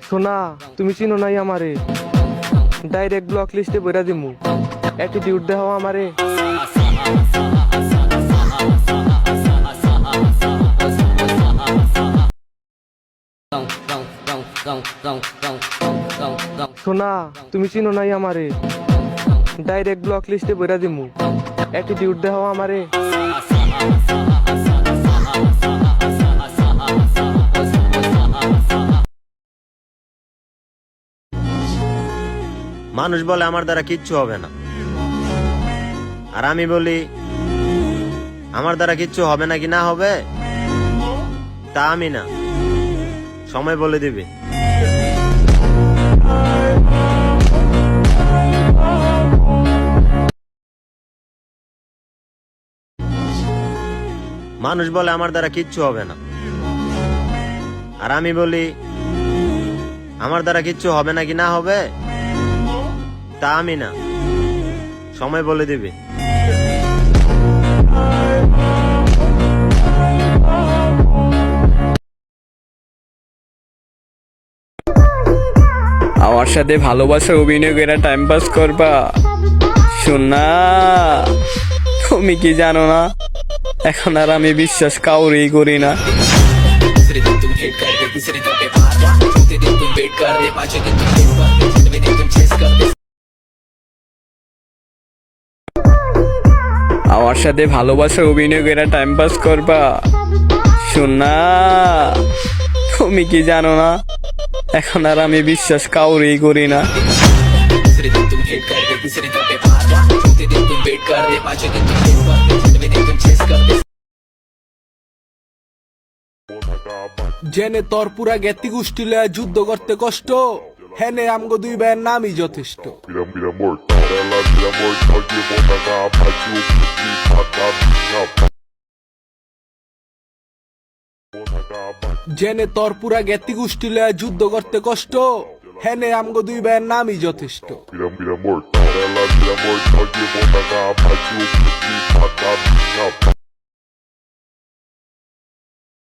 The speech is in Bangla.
সোনা তুমি চিনো নাই আমারে, ডাইরেক্ট ব্লক লিস্টে বইরা দিমু। অ্যাটিটিউড দেখাও আমারে। সোনা তুমি চিনো নাই আমারে, ডাইরেক্ট ব্লক লিস্টে বইরা দিমু। অ্যাটিটিউড দেখাও আমারে। মানুষ বলে আমার দ্বারা কিচ্ছু হবে না, আর আমি বলি আমার দ্বারা কিচ্ছু হবে না কি না হবে তা আমি না, সময় বলে দিবে। মানুষ বলে আমার দ্বারা কিচ্ছু হবে না, আর আমি বলি আমার দ্বারা কিচ্ছু হবে না কি না হবে তা আমি না, সময় বলে দিবে। আমার সাথে ভালোবাসা অভিনয় করে টাইম পাস করবা? শোনা, তুমি কি জানো না এখন আর আমি বিশ্বাস কাউরেই করি না। আমার সাথে ভালোবাসা অভিনয় করে টাইম পাস করবা? শোনা, তুমি কি জানো না এখন আর আমি বিশ্বাস কাউরেই করি না। জেনে তোর পুরা জ্ঞাতি গোষ্ঠী লয়া যুদ্ধ করতে কষ্ট, হেনে আমগো দুই ভাইয়ের নামই যথেষ্ট। জেনে তোর পুরা জ্ঞাতি গোষ্ঠী লয়া যুদ্ধ করতে কষ্ট, হেনে আমগো দুই ভাইয়ের নামই যথেষ্ট।